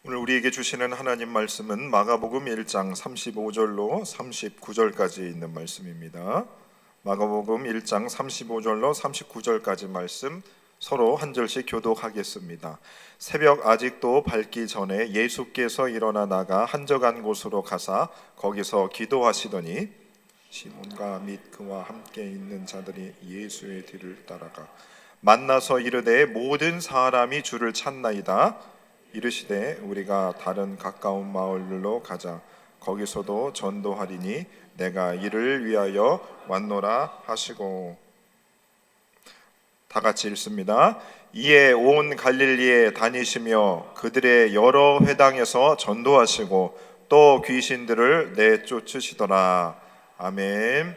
오늘 우리에게 주시는 하나님 말씀은 마가복음 1장 35절로 39절까지 있는 말씀입니다. 마가복음 1장 35절로 39절까지 말씀 서로 한 절씩 교독하겠습니다. 새벽 아직도 밝기 전에 예수께서 일어나 나가 한적한 곳으로 가사 거기서 기도하시더니 시몬과 및 그와 함께 있는 자들이 예수의 뒤를 따라가 만나서 이르되 모든 사람이 주를 찾나이다. 이르시되 우리가 다른 가까운 마을로 가자. 거기서도 전도하리니 내가 이를 위하여 왔노라 하시고. 다 같이 읽습니다. 이에 온 갈릴리에 다니시며 그들의 여러 회당에서 전도하시고 또 귀신들을 내쫓으시더라. 아멘.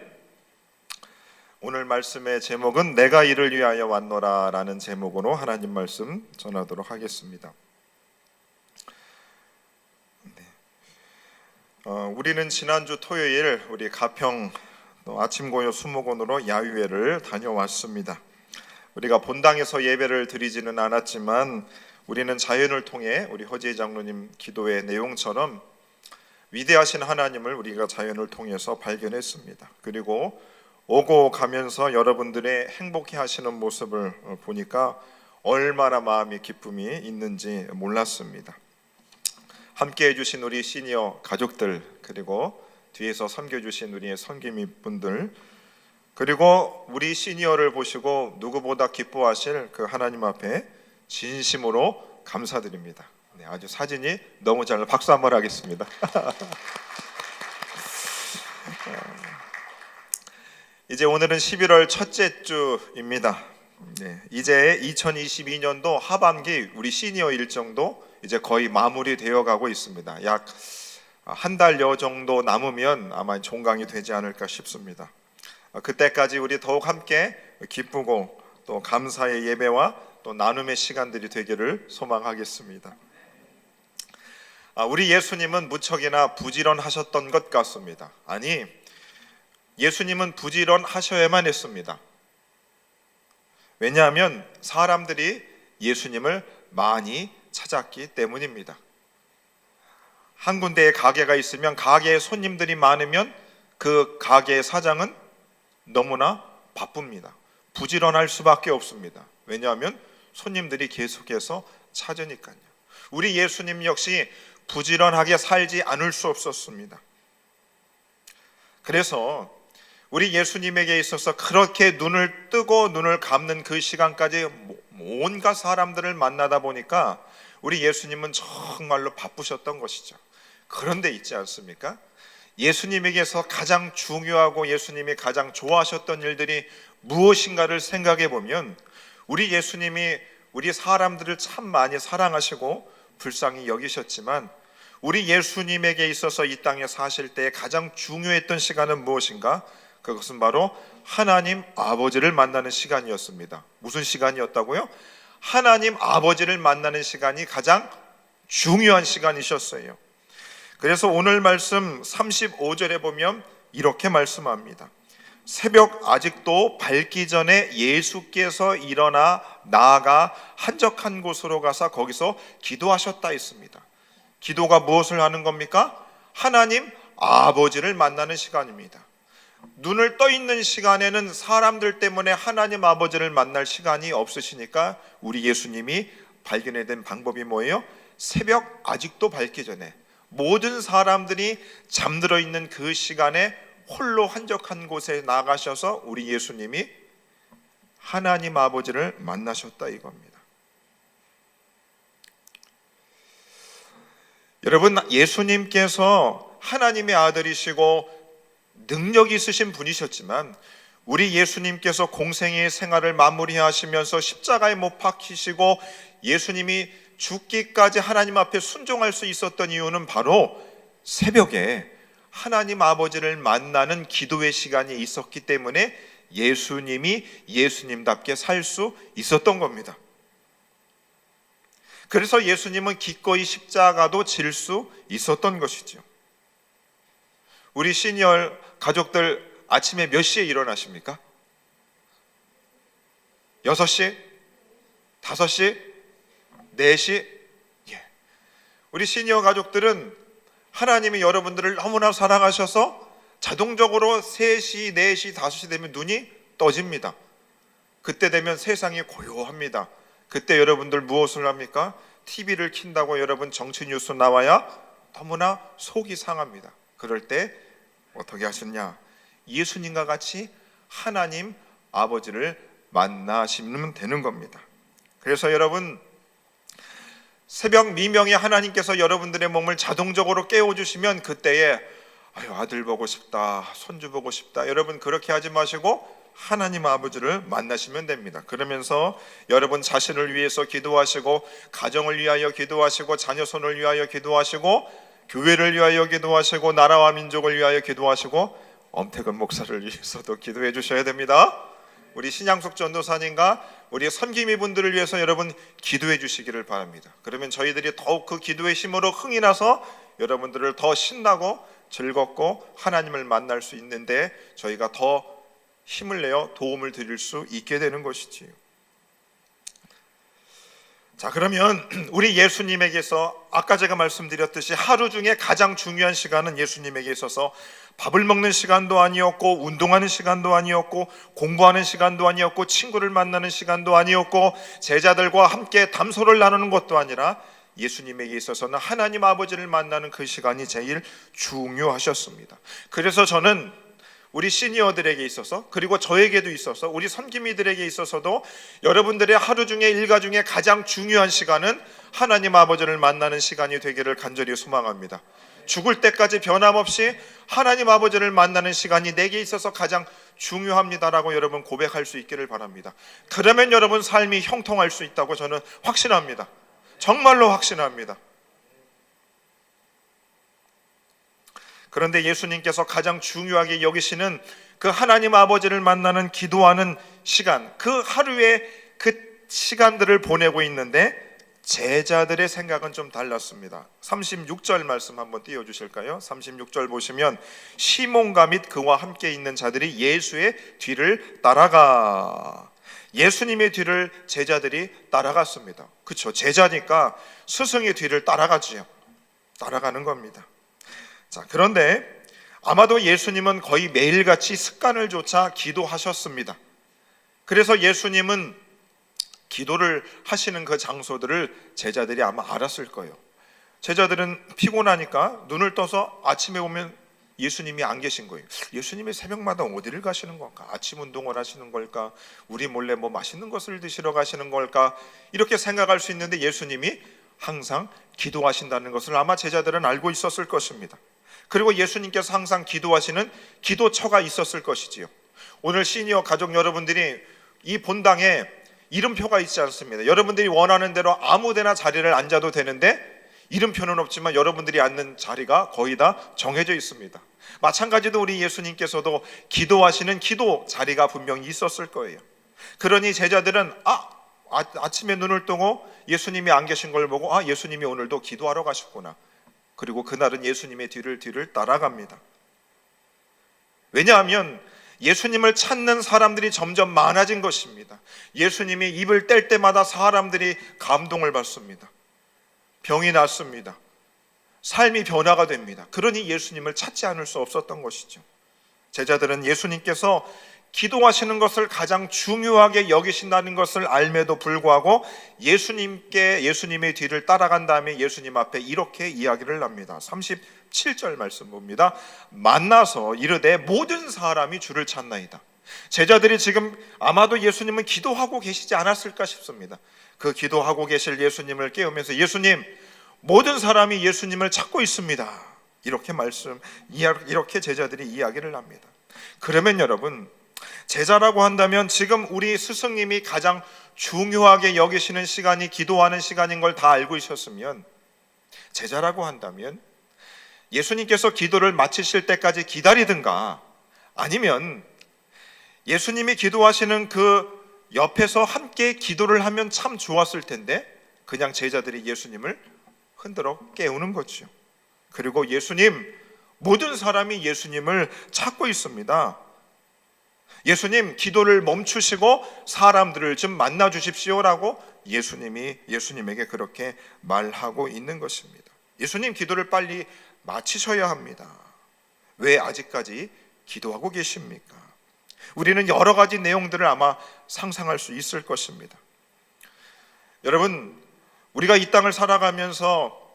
오늘 말씀의 제목은 내가 이를 위하여 왔노라 라는 제목으로 하나님 말씀 전하도록 하겠습니다. 우리는 지난주 토요일 우리 가평 아침고요 수목원으로 야유회를 다녀왔습니다. 우리가 본당에서 예배를 드리지는 않았지만 우리는 자연을 통해 우리 허지혜 장로님 기도의 내용처럼 위대하신 하나님을 우리가 자연을 통해서 발견했습니다. 그리고 오고 가면서 여러분들의 행복해 하시는 모습을 보니까 얼마나 마음의 기쁨이 있는지 몰랐습니다. 함께 해주신 우리 시니어 가족들, 그리고 뒤에서 섬겨주신 우리의 섬김이 분들, 그리고 우리 시니어를 보시고 누구보다 기뻐하실 그 하나님 앞에 진심으로 감사드립니다. 네, 아주 사진이 너무 잘, 박수 한번 하겠습니다. 이제 오늘은 11월 첫째 주입니다. 네, 이제 2022년도 하반기 우리 시니어 일정도 이제 거의 마무리되어 가고 있습니다. 약 한 달여 정도 남으면 아마 종강이 되지 않을까 싶습니다. 그때까지 우리 더욱 함께 기쁘고 또 감사의 예배와 또 나눔의 시간들이 되기를 소망하겠습니다. 우리 예수님은 무척이나 부지런하셨던 것 같습니다. 아니, 예수님은 부지런하셔야만 했습니다. 왜냐하면 사람들이 예수님을 많이 찾았기 때문입니다. 한 군데에 가게가 있으면 가게에 손님들이 많으면 그 가게의 사장은 너무나 바쁩니다. 부지런할 수밖에 없습니다. 왜냐하면 손님들이 계속해서 찾으니까요. 우리 예수님 역시 부지런하게 살지 않을 수 없었습니다. 그래서 우리 예수님에게 있어서 그렇게 눈을 뜨고 눈을 감는 그 시간까지 온갖 사람들을 만나다 보니까 우리 예수님은 정말로 바쁘셨던 것이죠. 그런데 있지 않습니까? 예수님에게서 가장 중요하고 예수님이 가장 좋아하셨던 일들이 무엇인가를 생각해 보면 우리 예수님이 우리 사람들을 참 많이 사랑하시고 불쌍히 여기셨지만 우리 예수님에게 있어서 이 땅에 사실 때 가장 중요했던 시간은 무엇인가? 그것은 바로 하나님 아버지를 만나는 시간이었습니다. 무슨 시간이었다고요? 하나님 아버지를 만나는 시간이 가장 중요한 시간이셨어요. 그래서 오늘 말씀 35절에 보면 이렇게 말씀합니다. 새벽 아직도 밝기 전에 예수께서 일어나 나아가 한적한 곳으로 가서 거기서 기도하셨다 했습니다. 기도가 무엇을 하는 겁니까? 하나님 아버지를 만나는 시간입니다. 눈을 떠 있는 시간에는 사람들 때문에 하나님 아버지를 만날 시간이 없으시니까 우리 예수님이 발견해낸 방법이 뭐예요? 새벽 아직도 밝기 전에 모든 사람들이 잠들어 있는 그 시간에 홀로 한적한 곳에 나가셔서 우리 예수님이 하나님 아버지를 만나셨다 이겁니다. 여러분, 예수님께서 하나님의 아들이시고 능력이 있으신 분이셨지만 우리 예수님께서 공생의 생활을 마무리하시면서 십자가에 못 박히시고 예수님이 죽기까지 하나님 앞에 순종할 수 있었던 이유는 바로 새벽에 하나님 아버지를 만나는 기도의 시간이 있었기 때문에 예수님이 예수님답게 살 수 있었던 겁니다. 그래서 예수님은 기꺼이 십자가도 질 수 있었던 것이죠. 우리 시니어 가족들 아침에 몇 시에 일어나십니까? 6시? 5시? 4시? 예. 우리 시니어 가족들은 하나님이 여러분들을 너무나 사랑하셔서 자동적으로 3시, 4시, 5시 되면 눈이 떠집니다. 그때 되면 세상이 고요합니다. 그때 여러분들 무엇을 합니까? TV를 킨다고 여러분 정치 뉴스 나와야 너무나 속이 상합니다. 그럴 때 어떻게 하셨냐? 예수님과 같이 하나님 아버지를 만나시면 되는 겁니다. 그래서 여러분, 새벽 미명에 하나님께서 여러분들의 몸을 자동적으로 깨워주시면 그때에 아들 보고 싶다, 손주 보고 싶다, 여러분 그렇게 하지 마시고 하나님 아버지를 만나시면 됩니다. 그러면서 여러분 자신을 위해서 기도하시고, 가정을 위하여 기도하시고, 자녀손을 위하여 기도하시고, 교회를 위하여 기도하시고, 나라와 민족을 위하여 기도하시고, 엄태근 목사를 위해서도 기도해 주셔야 됩니다. 우리 신양숙 전도사님과 우리 선김이 분들을 위해서 여러분 기도해 주시기를 바랍니다. 그러면 저희들이 더욱 그 기도의 힘으로 흥이 나서 여러분들을 더 신나고 즐겁고 하나님을 만날 수 있는데 저희가 더 힘을 내어 도움을 드릴 수 있게 되는 것이지요. 자, 그러면 우리 예수님에게서 아까 제가 말씀드렸듯이 하루 중에 가장 중요한 시간은 예수님에게 있어서 밥을 먹는 시간도 아니었고, 운동하는 시간도 아니었고, 공부하는 시간도 아니었고, 친구를 만나는 시간도 아니었고, 제자들과 함께 담소를 나누는 것도 아니라 예수님에게 있어서는 하나님 아버지를 만나는 그 시간이 제일 중요하셨습니다. 그래서 저는 우리 시니어들에게 있어서, 그리고 저에게도 있어서, 우리 선김이들에게 있어서도 여러분들의 하루 중에 일과 중에 가장 중요한 시간은 하나님 아버지를 만나는 시간이 되기를 간절히 소망합니다. 죽을 때까지 변함없이 하나님 아버지를 만나는 시간이 내게 있어서 가장 중요합니다라고 여러분 고백할 수 있기를 바랍니다. 그러면 여러분 삶이 형통할 수 있다고 저는 확신합니다. 정말로 확신합니다. 그런데 예수님께서 가장 중요하게 여기시는 그 하나님 아버지를 만나는 기도하는 시간, 그 하루의 그 시간들을 보내고 있는데 제자들의 생각은 좀 달랐습니다. 36절 말씀 한번 띄워주실까요? 36절 보시면 시몬과 및 그와 함께 있는 자들이 예수의 뒤를 따라가. 예수님의 뒤를 제자들이 따라갔습니다. 그렇죠? 제자니까 스승의 뒤를 따라가지요. 따라가는 겁니다. 자, 그런데 아마도 예수님은 거의 매일같이 습관을 조차 기도하셨습니다. 그래서 예수님은 기도를 하시는 그 장소들을 제자들이 아마 알았을 거예요. 제자들은 피곤하니까 눈을 떠서 아침에 오면 예수님이 안 계신 거예요. 예수님이 새벽마다 어디를 가시는 걸까? 아침 운동을 하시는 걸까? 우리 몰래 뭐 맛있는 것을 드시러 가시는 걸까? 이렇게 생각할 수 있는데 예수님이 항상 기도하신다는 것을 아마 제자들은 알고 있었을 것입니다. 그리고 예수님께서 항상 기도하시는 기도처가 있었을 것이지요. 오늘 시니어 가족 여러분들이 이 본당에 이름표가 있지 않습니다. 여러분들이 원하는 대로 아무데나 자리를 앉아도 되는데 이름표는 없지만 여러분들이 앉는 자리가 거의 다 정해져 있습니다. 마찬가지로 우리 예수님께서도 기도하시는 기도 자리가 분명히 있었을 거예요. 그러니 제자들은 아침에 눈을 뜨고 예수님이 안 계신 걸 보고 예수님이 오늘도 기도하러 가셨구나. 그리고 그날은 예수님의 뒤를 따라갑니다. 왜냐하면 예수님을 찾는 사람들이 점점 많아진 것입니다. 예수님이 입을 뗄 때마다 사람들이 감동을 받습니다. 병이 낫습니다. 삶이 변화가 됩니다. 그러니 예수님을 찾지 않을 수 없었던 것이죠. 제자들은 예수님께서 기도하시는 것을 가장 중요하게 여기신다는 것을 알매도 불구하고 예수님의 뒤를 따라간 다음에 예수님 앞에 이렇게 이야기를 합니다. 37절 말씀 봅니다. 만나서 이르되 모든 사람이 주를 찾나이다. 제자들이 지금 아마도 예수님은 기도하고 계시지 않았을까 싶습니다. 그 기도하고 계실 예수님을 깨우면서 예수님, 모든 사람이 예수님을 찾고 있습니다. 이렇게 제자들이 이야기를 합니다. 그러면 여러분, 제자라고 한다면 지금 우리 스승님이 가장 중요하게 여기시는 시간이 기도하는 시간인 걸 다 알고 있었으면, 제자라고 한다면 예수님께서 기도를 마치실 때까지 기다리든가 아니면 예수님이 기도하시는 그 옆에서 함께 기도를 하면 참 좋았을 텐데 그냥 제자들이 예수님을 흔들어 깨우는 거죠. 그리고 예수님, 모든 사람이 예수님을 찾고 있습니다. 예수님, 기도를 멈추시고 사람들을 좀 만나 주십시오라고 예수님에게 그렇게 말하고 있는 것입니다. 예수님 기도를 빨리 마치셔야 합니다. 왜 아직까지 기도하고 계십니까? 우리는 여러 가지 내용들을 아마 상상할 수 있을 것입니다. 여러분, 우리가 이 땅을 살아가면서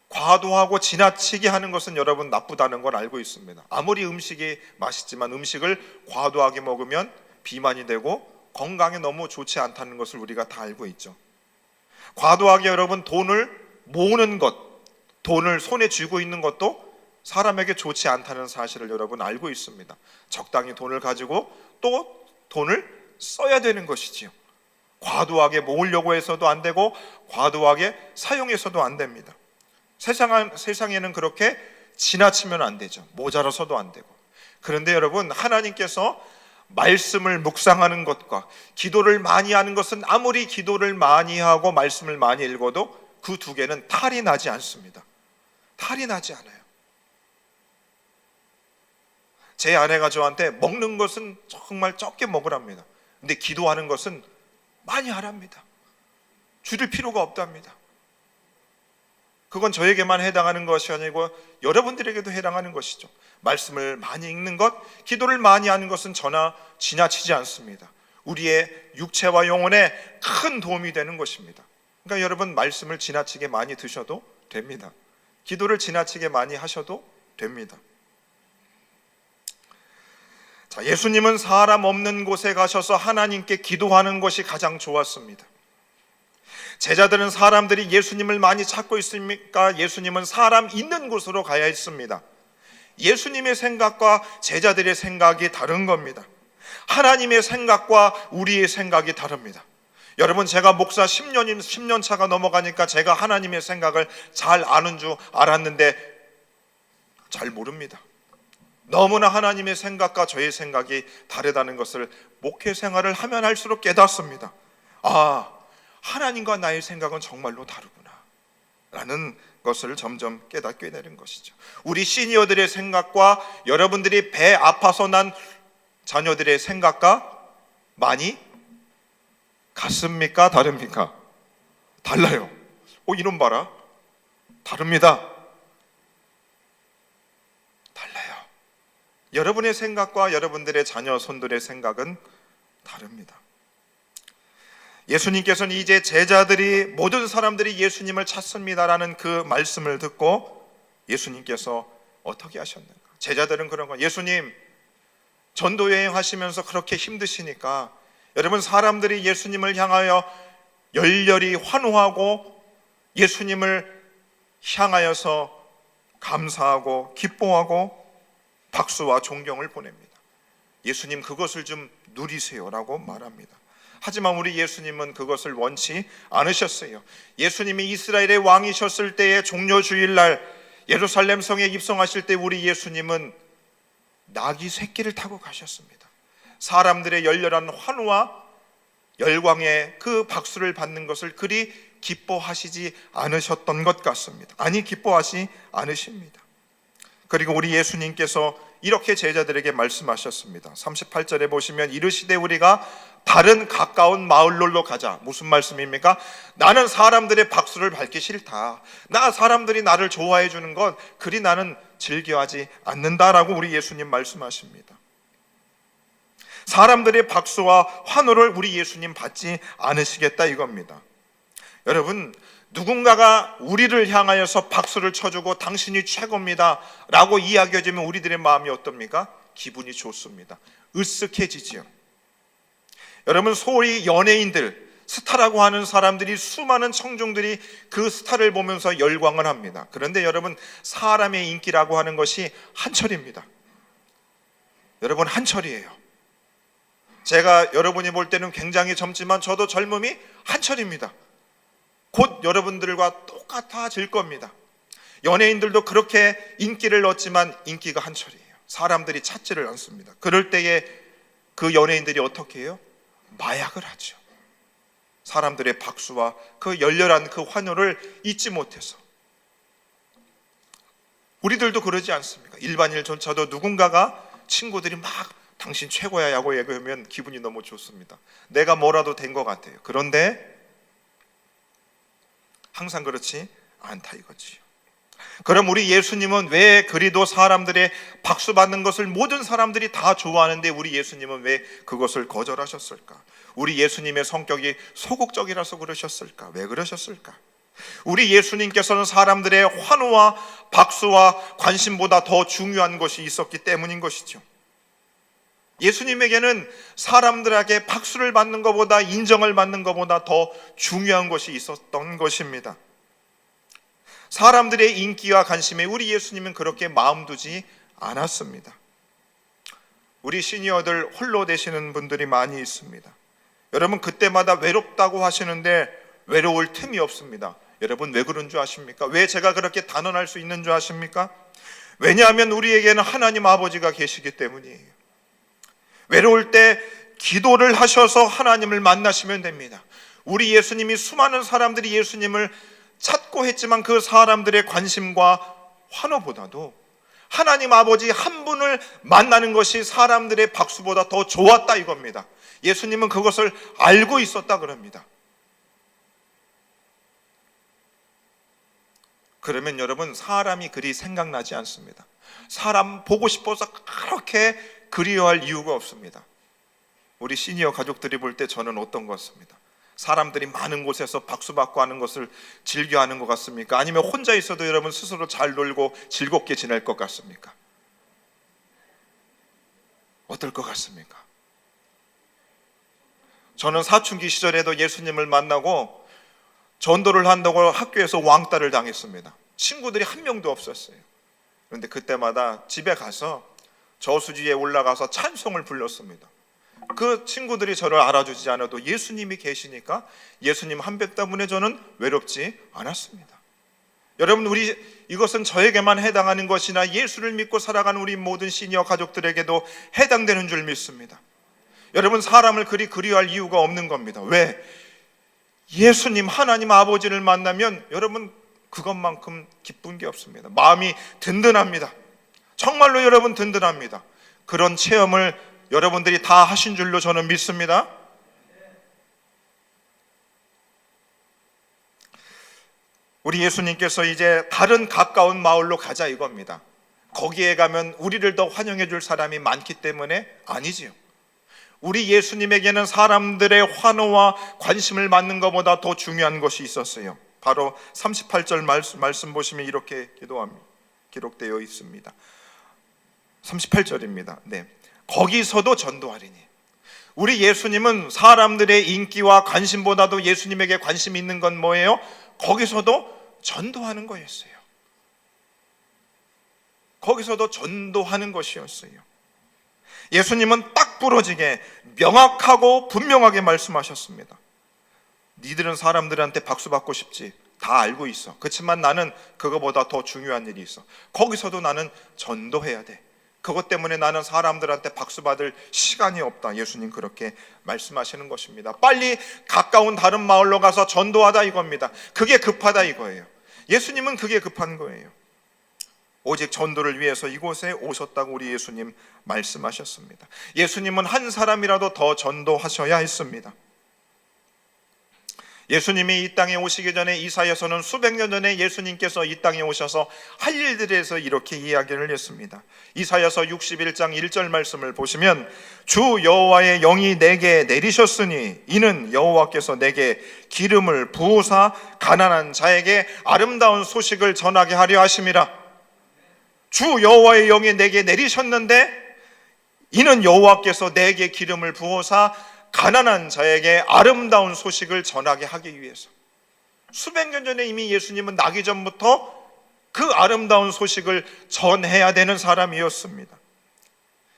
과도하고 지나치게 하는 것은 여러분 나쁘다는 걸 알고 있습니다. 아무리 음식이 맛있지만 음식을 과도하게 먹으면 비만이 되고 건강에 너무 좋지 않다는 것을 우리가 다 알고 있죠. 과도하게 여러분 돈을 모으는 것, 돈을 손에 쥐고 있는 것도 사람에게 좋지 않다는 사실을 여러분 알고 있습니다. 적당히 돈을 가지고 또 돈을 써야 되는 것이지요. 과도하게 모으려고 해서도 안 되고 과도하게 사용해서도 안 됩니다. 세상에는 그렇게 지나치면 안 되죠. 모자라서도 안 되고. 그런데 여러분, 하나님께서 말씀을 묵상하는 것과 기도를 많이 하는 것은 아무리 기도를 많이 하고 말씀을 많이 읽어도 그 두 개는 탈이 나지 않습니다. 탈이 나지 않아요. 제 아내가 저한테 먹는 것은 정말 적게 먹으랍니다. 근데 기도하는 것은 많이 하랍니다. 줄일 필요가 없답니다. 그건 저에게만 해당하는 것이 아니고 여러분들에게도 해당하는 것이죠. 말씀을 많이 읽는 것, 기도를 많이 하는 것은 저나 지나치지 않습니다. 우리의 육체와 영혼에 큰 도움이 되는 것입니다. 그러니까 여러분, 말씀을 지나치게 많이 드셔도 됩니다. 기도를 지나치게 많이 하셔도 됩니다. 자, 예수님은 사람 없는 곳에 가셔서 하나님께 기도하는 것이 가장 좋았습니다. 제자들은 사람들이 예수님을 많이 찾고 있으니까 예수님은 사람 있는 곳으로 가야 했습니다. 예수님의 생각과 제자들의 생각이 다른 겁니다. 하나님의 생각과 우리의 생각이 다릅니다. 여러분, 제가 목사 10년 차가 넘어가니까 제가 하나님의 생각을 잘 아는 줄 알았는데 잘 모릅니다. 너무나 하나님의 생각과 저의 생각이 다르다는 것을 목회 생활을 하면 할수록 깨닫습니다. 아, 하나님과 나의 생각은 정말로 다르구나 라는 것을 점점 깨닫게 되는 것이죠. 우리 시니어들의 생각과 여러분들이 배 아파서 난 자녀들의 생각과 많이 같습니까? 다릅니까? 달라요. 이놈 봐라, 다릅니다. 달라요. 여러분의 생각과 여러분들의 자녀 손들의 생각은 다릅니다. 예수님께서는 이제 제자들이, 모든 사람들이 예수님을 찾습니다라는 그 말씀을 듣고 예수님께서 어떻게 하셨는가? 제자들은 그런 거, 예수님 전도여행 하시면서 그렇게 힘드시니까 여러분, 사람들이 예수님을 향하여 열렬히 환호하고 예수님을 향하여서 감사하고 기뻐하고 박수와 존경을 보냅니다. 예수님, 그것을 좀 누리세요라고 말합니다. 하지만 우리 예수님은 그것을 원치 않으셨어요. 예수님이 이스라엘의 왕이셨을 때의 종려주일날 예루살렘 성에 입성하실 때 우리 예수님은 나귀 새끼를 타고 가셨습니다. 사람들의 열렬한 환호와 열광의 그 박수를 받는 것을 그리 기뻐하시지 않으셨던 것 같습니다. 아니, 기뻐하지 않으십니다. 그리고 우리 예수님께서 이렇게 제자들에게 말씀하셨습니다. 38절에 보시면 이르시되 우리가 다른 가까운 마을로 가자. 무슨 말씀입니까? 나는 사람들의 박수를 받기 싫다. 사람들이 나를 좋아해 주는 것 그리 나는 즐겨하지 않는다라고 우리 예수님 말씀하십니다. 사람들의 박수와 환호를 우리 예수님 받지 않으시겠다 이겁니다. 여러분, 누군가가 우리를 향하여서 박수를 쳐주고 당신이 최고입니다 라고 이야기해주면 우리들의 마음이 어떻습니까? 기분이 좋습니다. 으쓱해지지요. 여러분, 소위 연예인들, 스타라고 하는 사람들이, 수많은 청중들이 그 스타를 보면서 열광을 합니다. 그런데 여러분, 사람의 인기라고 하는 것이 한철입니다. 여러분, 한철이에요. 제가 여러분이 볼 때는 굉장히 젊지만 저도 젊음이 한철입니다. 곧 여러분들과 똑같아질 겁니다. 연예인들도 그렇게 인기를 얻지만 인기가 한철이에요. 사람들이 찾지를 않습니다. 그럴 때에 그 연예인들이 어떻게 해요? 마약을 하죠. 사람들의 박수와 그 열렬한 그 환호를 잊지 못해서. 우리들도 그러지 않습니까? 일반인조차도 누군가가, 친구들이 막 당신 최고야 라고 얘기하면 기분이 너무 좋습니다. 내가 뭐라도 된 것 같아요. 그런데 항상 그렇지 않다 이거지요. 그럼 우리 예수님은 왜 그리도 사람들의 박수 받는 것을 모든 사람들이 다 좋아하는데 우리 예수님은 왜 그것을 거절하셨을까? 우리 예수님의 성격이 소극적이라서 그러셨을까? 왜 그러셨을까? 우리 예수님께서는 사람들의 환호와 박수와 관심보다 더 중요한 것이 있었기 때문인 것이죠. 예수님에게는 사람들에게 박수를 받는 것보다, 인정을 받는 것보다 더 중요한 것이 있었던 것입니다. 사람들의 인기와 관심에 우리 예수님은 그렇게 마음 두지 않았습니다. 우리 시니어들 홀로 되시는 분들이 많이 있습니다. 여러분, 그때마다 외롭다고 하시는데 외로울 틈이 없습니다. 여러분, 왜 그런 줄 아십니까? 왜 제가 그렇게 단언할 수 있는 줄 아십니까? 왜냐하면 우리에게는 하나님 아버지가 계시기 때문이에요. 외로울 때 기도를 하셔서 하나님을 만나시면 됩니다. 우리 예수님이 수많은 사람들이 예수님을 찾고 했지만 그 사람들의 관심과 환호보다도 하나님 아버지 한 분을 만나는 것이 사람들의 박수보다 더 좋았다 이겁니다. 예수님은 그것을 알고 있었다 그럽니다. 그러면 여러분, 사람이 그리 생각나지 않습니다. 사람 보고 싶어서 그렇게 그리워할 이유가 없습니다. 우리 시니어 가족들이 볼 때 저는 어떤 것 같습니다. 사람들이 많은 곳에서 박수받고 하는 것을 즐겨하는 것 같습니까? 아니면 혼자 있어도 여러분 스스로 잘 놀고 즐겁게 지낼 것 같습니까? 어떨 것 같습니까? 저는 사춘기 시절에도 예수님을 만나고 전도를 한다고 학교에서 왕따를 당했습니다. 친구들이 한 명도 없었어요. 그런데 그때마다 집에 가서 저수지에 올라가서 찬송을 불렀습니다. 그 친구들이 저를 알아주지 않아도 예수님이 계시니까 예수님 한 배 때문에 저는 외롭지 않았습니다. 여러분, 이것은 저에게만 해당하는 것이나 예수를 믿고 살아가는 우리 모든 시니어 가족들에게도 해당되는 줄 믿습니다. 여러분, 사람을 그리 그리워할 이유가 없는 겁니다. 왜? 예수님 하나님 아버지를 만나면 여러분 그것만큼 기쁜 게 없습니다. 마음이 든든합니다. 정말로 여러분 든든합니다. 그런 체험을 여러분들이 다 하신 줄로 저는 믿습니다. 우리 예수님께서 이제 다른 가까운 마을로 가자 이겁니다. 거기에 가면 우리를 더 환영해 줄 사람이 많기 때문에 아니지요. 우리 예수님에게는 사람들의 환호와 관심을 받는 것보다 더 중요한 것이 있었어요. 바로 38절 말씀 보시면 이렇게 기록되어 있습니다. 38절입니다. 네. 거기서도 전도하리니. 우리 예수님은 사람들의 인기와 관심보다도 예수님에게 관심이 있는 건 뭐예요? 거기서도 전도하는 거였어요. 거기서도 전도하는 것이었어요. 예수님은 딱 부러지게 명확하고 분명하게 말씀하셨습니다. 니들은 사람들한테 박수 받고 싶지, 다 알고 있어. 그렇지만 나는 그거보다 더 중요한 일이 있어. 거기서도 나는 전도해야 돼. 그것 때문에 나는 사람들한테 박수 받을 시간이 없다. 예수님 그렇게 말씀하시는 것입니다. 빨리 가까운 다른 마을로 가서 전도하다 이겁니다. 그게 급하다 이거예요. 예수님은 그게 급한 거예요. 오직 전도를 위해서 이곳에 오셨다고 우리 예수님 말씀하셨습니다. 예수님은 한 사람이라도 더 전도하셔야 했습니다. 예수님이 이 땅에 오시기 전에 이사야서는 수백 년 전에 예수님께서 이 땅에 오셔서 할 일들에 대해서 이렇게 이야기를 했습니다. 이사야서 61장 1절 말씀을 보시면 주 여호와의 영이 내게 내리셨으니 이는 여호와께서 내게 기름을 부으사 가난한 자에게 아름다운 소식을 전하게 하려 하심이라. 주 여호와의 영이 내게 내리셨는데 이는 여호와께서 내게 기름을 부어사 가난한 자에게 아름다운 소식을 전하게 하기 위해서. 수백 년 전에 이미 예수님은 나기 전부터 그 아름다운 소식을 전해야 되는 사람이었습니다.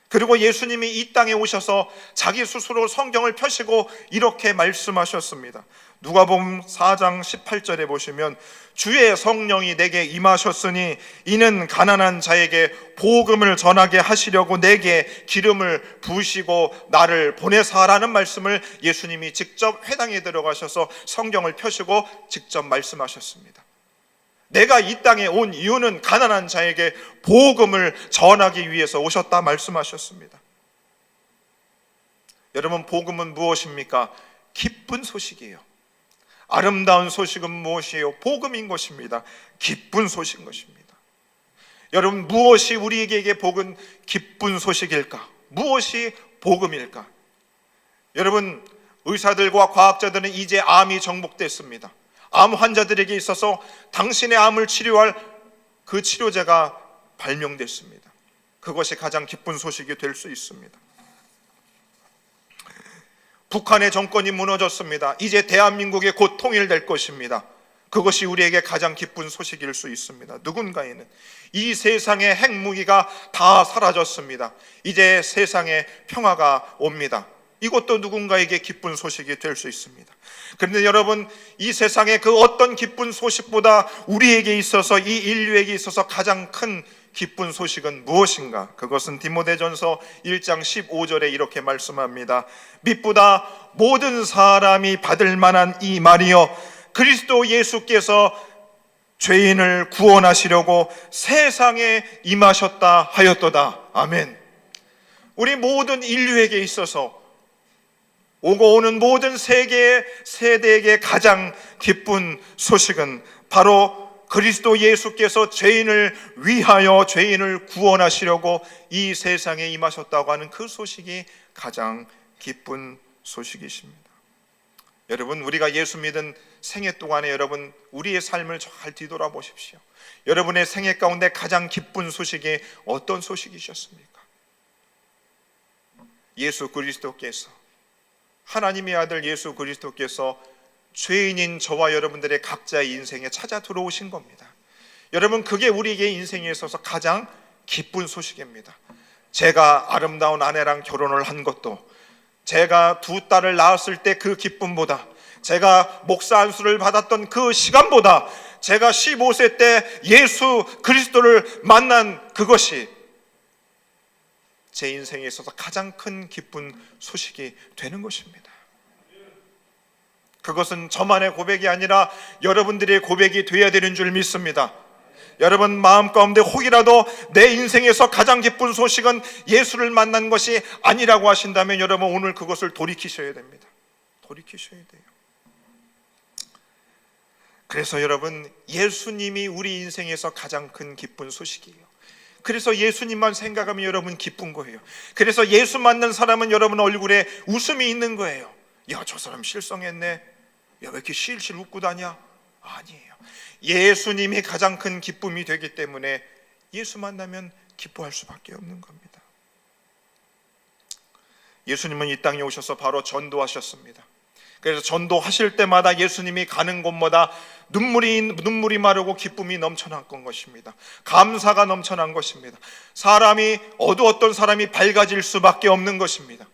그리고 예수님이 이 땅에 오셔서 자기 스스로 성경을 펴시고 이렇게 말씀하셨습니다. 누가복음 4장 18절에 보시면 주의 성령이 내게 임하셨으니 이는 가난한 자에게 복음을 전하게 하시려고 내게 기름을 부으시고 나를 보내사 하라는 말씀을 예수님이 직접 회당에 들어가셔서 성경을 펴시고 직접 말씀하셨습니다. 내가 이 땅에 온 이유는 가난한 자에게 복음을 전하기 위해서 오셨다 말씀하셨습니다. 여러분, 복음은 무엇입니까? 기쁜 소식이에요. 아름다운 소식은 무엇이에요? 복음인 것입니다. 기쁜 소식인 것입니다. 여러분, 무엇이 우리에게 복은 기쁜 소식일까? 무엇이 복음일까? 여러분, 의사들과 과학자들은 이제 암이 정복됐습니다. 암 환자들에게 있어서 당신의 암을 치료할 그 치료제가 발명됐습니다. 그것이 가장 기쁜 소식이 될 수 있습니다. 북한의 정권이 무너졌습니다. 이제 대한민국이 곧 통일될 것입니다. 그것이 우리에게 가장 기쁜 소식일 수 있습니다. 누군가에는 이 세상의 핵무기가 다 사라졌습니다. 이제 세상에 평화가 옵니다. 이것도 누군가에게 기쁜 소식이 될 수 있습니다. 그런데 여러분, 이 세상의 그 어떤 기쁜 소식보다 우리에게 있어서, 이 인류에게 있어서 가장 큰 기쁜 소식은 무엇인가? 그것은 디모데전서 1장 15절에 이렇게 말씀합니다. 빛보다 모든 사람이 받을 만한 이 말이여, 그리스도 예수께서 죄인을 구원하시려고 세상에 임하셨다 하였도다. 아멘. 우리 모든 인류에게 있어서, 오고 오는 모든 세계의 세대에게 가장 기쁜 소식은 바로 그리스도 예수께서 죄인을 위하여 죄인을 구원하시려고 이 세상에 임하셨다고 하는 그 소식이 가장 기쁜 소식이십니다. 여러분, 우리가 예수 믿은 생애 동안에 여러분, 우리의 삶을 잘 뒤돌아보십시오. 여러분의 생애 가운데 가장 기쁜 소식이 어떤 소식이셨습니까? 예수 그리스도께서, 하나님의 아들 예수 그리스도께서 죄인인 저와 여러분들의 각자의 인생에 찾아 들어오신 겁니다. 여러분, 그게 우리에게 인생에 있어서 가장 기쁜 소식입니다. 제가 아름다운 아내랑 결혼을 한 것도, 제가 두 딸을 낳았을 때 그 기쁨보다, 제가 목사 안수를 받았던 그 시간보다, 제가 15세 때 예수 그리스도를 만난 그것이 제 인생에 있어서 가장 큰 기쁜 소식이 되는 것입니다. 그것은 저만의 고백이 아니라 여러분들의 고백이 되어야 되는 줄 믿습니다. 여러분, 마음 가운데 혹이라도 내 인생에서 가장 기쁜 소식은 예수를 만난 것이 아니라고 하신다면 여러분, 오늘 그것을 돌이키셔야 됩니다. 돌이키셔야 돼요. 그래서 여러분, 예수님이 우리 인생에서 가장 큰 기쁜 소식이에요. 그래서 예수님만 생각하면 여러분 기쁜 거예요. 그래서 예수 만난 사람은 여러분 얼굴에 웃음이 있는 거예요. 야, 저 사람 실성했네. 야, 왜 이렇게 실실 웃고 다녀? 아니에요. 예수님이 가장 큰 기쁨이 되기 때문에 예수 만나면 기뻐할 수밖에 없는 겁니다. 예수님은 이 땅에 오셔서 바로 전도하셨습니다. 그래서 전도하실 때마다 예수님이 가는 곳마다 눈물이 마르고 기쁨이 넘쳐난 것입니다. 감사가 넘쳐난 것입니다. 어두웠던 사람이 밝아질 수밖에 없는 것입니다.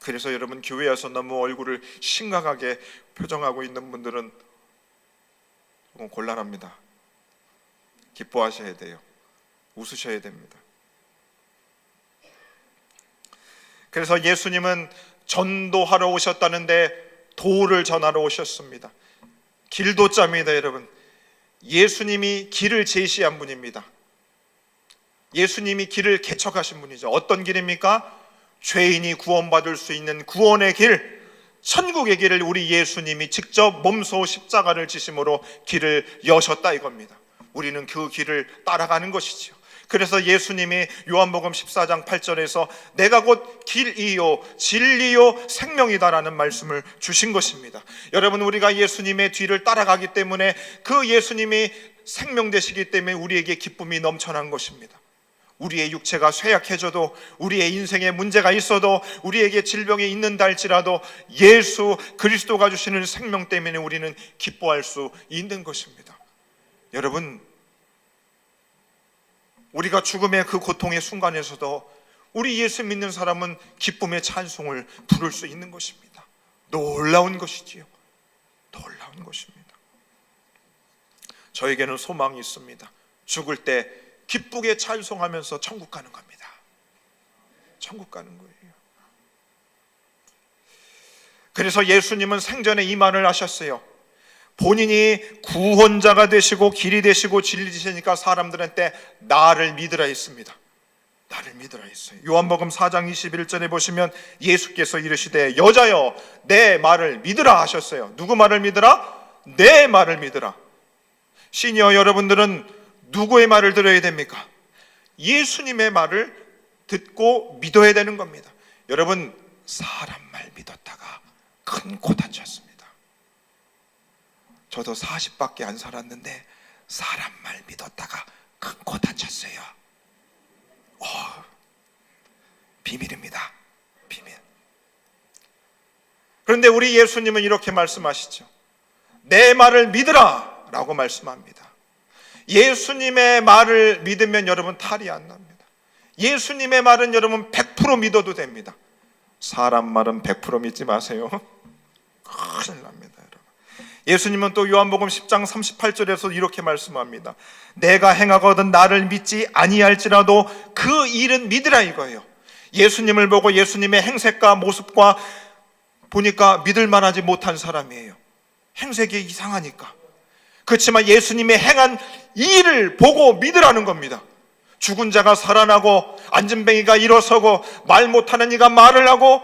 그래서 여러분, 교회 와서 너무 얼굴을 심각하게 표정하고 있는 분들은 조금 곤란합니다. 기뻐하셔야 돼요. 웃으셔야 됩니다. 그래서 예수님은 전도하러 오셨다는데 도를 전하러 오셨습니다. 길도자입니다. 여러분, 예수님이 길을 제시한 분입니다. 예수님이 길을 개척하신 분이죠. 어떤 길입니까? 죄인이 구원받을 수 있는 구원의 길, 천국의 길을 우리 예수님이 직접 몸소 십자가를 지심으로 길을 여셨다 이겁니다. 우리는 그 길을 따라가는 것이죠. 그래서 예수님이 요한복음 14장 8절에서 내가 곧 길이요 진리요 생명이다라는 말씀을 주신 것입니다. 여러분, 우리가 예수님의 뒤를 따라가기 때문에 그 예수님이 생명 되시기 때문에 우리에게 기쁨이 넘쳐난 것입니다. 우리의 육체가 쇠약해져도, 우리의 인생에 문제가 있어도, 우리에게 질병이 있는다 할지라도 예수 그리스도가 주시는 생명 때문에 우리는 기뻐할 수 있는 것입니다. 여러분, 우리가 죽음의 그 고통의 순간에서도 우리 예수 믿는 사람은 기쁨의 찬송을 부를 수 있는 것입니다. 놀라운 것이지요. 놀라운 것입니다. 저에게는 소망이 있습니다. 죽을 때 기쁘게 찬송하면서 천국 가는 겁니다. 천국 가는 거예요. 그래서 예수님은 생전에 이 말을 하셨어요. 본인이 구원자가 되시고 길이 되시고 진리시니까 사람들한테 나를 믿으라 했습니다. 나를 믿으라 했어요. 요한복음 4장 21절에 보시면 예수께서 이르시되 여자여 내 말을 믿으라 하셨어요. 누구 말을 믿으라? 내 말을 믿으라. 시니어 여러분들은 누구의 말을 들어야 됩니까? 예수님의 말을 듣고 믿어야 되는 겁니다. 여러분, 사람 말 믿었다가 큰 코 다쳤습니다. 저도 40밖에 안 살았는데 사람 말 믿었다가 큰 코 다쳤어요. 비밀입니다. 비밀. 그런데 우리 예수님은 이렇게 말씀하시죠. 내 말을 믿으라 라고 말씀합니다. 예수님의 말을 믿으면 여러분 탈이 안 납니다. 예수님의 말은 여러분 100% 믿어도 됩니다. 사람 말은 100% 믿지 마세요. 큰일 납니다, 여러분. 예수님은 또 요한복음 10장 38절에서 이렇게 말씀합니다. 내가 행하거든 나를 믿지 아니할지라도 그 일은 믿으라 이거예요. 예수님을 보고 예수님의 행색과 모습과 보니까 믿을 만하지 못한 사람이에요. 행색이 이상하니까. 그렇지만 예수님의 행한 일을 보고 믿으라는 겁니다. 죽은 자가 살아나고 앉은뱅이가 일어서고 말 못하는 이가 말을 하고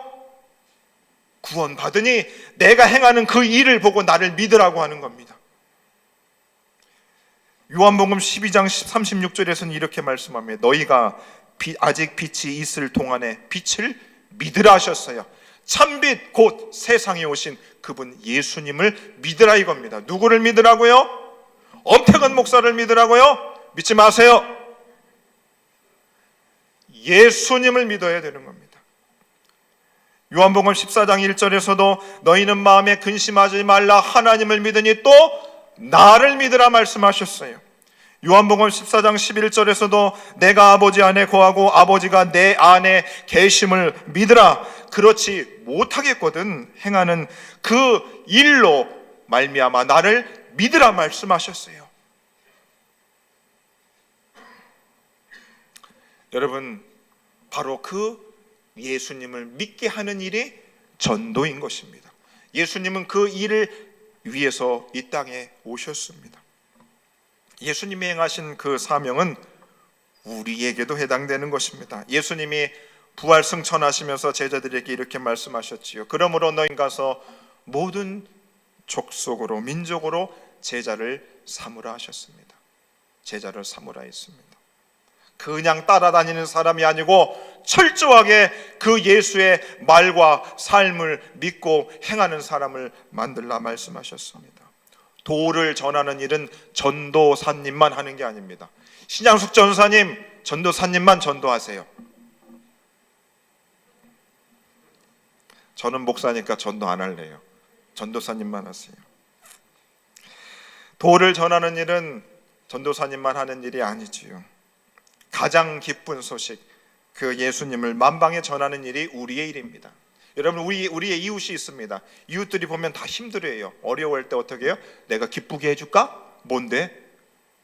구원받으니 내가 행하는 그 일을 보고 나를 믿으라고 하는 겁니다. 요한복음 12장 36절에서는 이렇게 말씀합니다. 너희가 아직 빛이 있을 동안에 빛을 믿으라 하셨어요. 참빛 곧 세상에 오신 그분 예수님을 믿으라 이겁니다. 누구를 믿으라고요? 엄태근 목사를 믿으라고요? 믿지 마세요. 예수님을 믿어야 되는 겁니다. 요한복음 14장 1절에서도 너희는 마음에 근심하지 말라 하나님을 믿으니 또 나를 믿으라 말씀하셨어요. 요한복음 14장 11절에서도 내가 아버지 안에 거하고 아버지가 내 안에 계심을 믿으라. 그렇지 못하겠거든 행하는 그 일로 말미암아 나를 믿으라 말씀하셨어요. 여러분, 바로 그 예수님을 믿게 하는 일이 전도인 것입니다. 예수님은 그 일을 위해서 이 땅에 오셨습니다. 예수님이 행하신 그 사명은 우리에게도 해당되는 것입니다. 예수님이 부활 승천하시면서 제자들에게 이렇게 말씀하셨지요. 그러므로 너희 가서 모든 족속으로 민족으로 제자를 삼으라 하셨습니다. 제자를 삼으라 했습니다. 그냥 따라다니는 사람이 아니고 철저하게 그 예수의 말과 삶을 믿고 행하는 사람을 만들라 말씀하셨습니다. 도를 전하는 일은 전도사님만 하는 게 아닙니다. 신양숙 전사님, 전도사님만 전도하세요. 저는 목사니까 전도 안 할래요. 전도사님만 하세요. 도를 전하는 일은 전도사님만 하는 일이 아니지요. 가장 기쁜 소식, 그 예수님을 만방에 전하는 일이 우리의 일입니다. 여러분, 우리의 이웃이 있습니다. 이웃들이 보면 다 힘들어해요. 어려울 때 어떻게 해요? 내가 기쁘게 해줄까? 뭔데?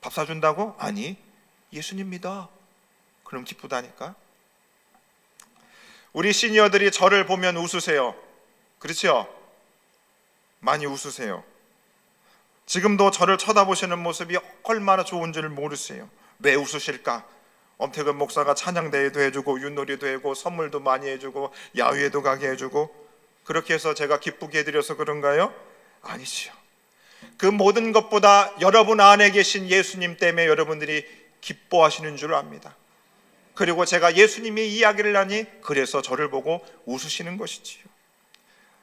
밥 사준다고? 아니, 예수님 믿어. 그럼 기쁘다니까. 우리 시니어들이 저를 보면 웃으세요. 그렇죠? 많이 웃으세요. 지금도 저를 쳐다보시는 모습이 얼마나 좋은 줄 모르세요. 왜 웃으실까? 엄태근 목사가 찬양대회도 해주고 윷놀이도 해주고 선물도 많이 해주고 야유회도 가게 해주고 그렇게 해서 제가 기쁘게 해드려서 그런가요? 아니지요. 그 모든 것보다 여러분 안에 계신 예수님 때문에 여러분들이 기뻐하시는 줄 압니다. 그리고 제가 예수님의 이야기를 하니 그래서 저를 보고 웃으시는 것이지요.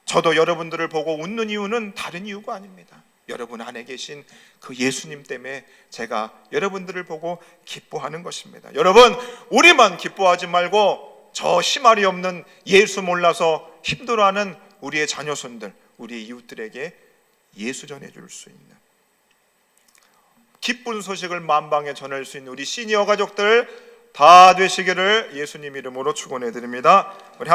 저도 여러분들을 보고 웃는 이유는 다른 이유가 아닙니다. 여러분 안에 계신 그 예수님 때문에 제가 여러분들을 보고 기뻐하는 것입니다. 여러분, 우리만 기뻐하지 말고 저 심할이 없는 예수 몰라서 힘들어하는 우리의 자녀손들, 우리의 이웃들에게 예수 전해줄 수 있는 기쁜 소식을 만방에 전할 수 있는 우리 시니어 가족들 다 되시기를 예수님 이름으로 축원해 드립니다. 우리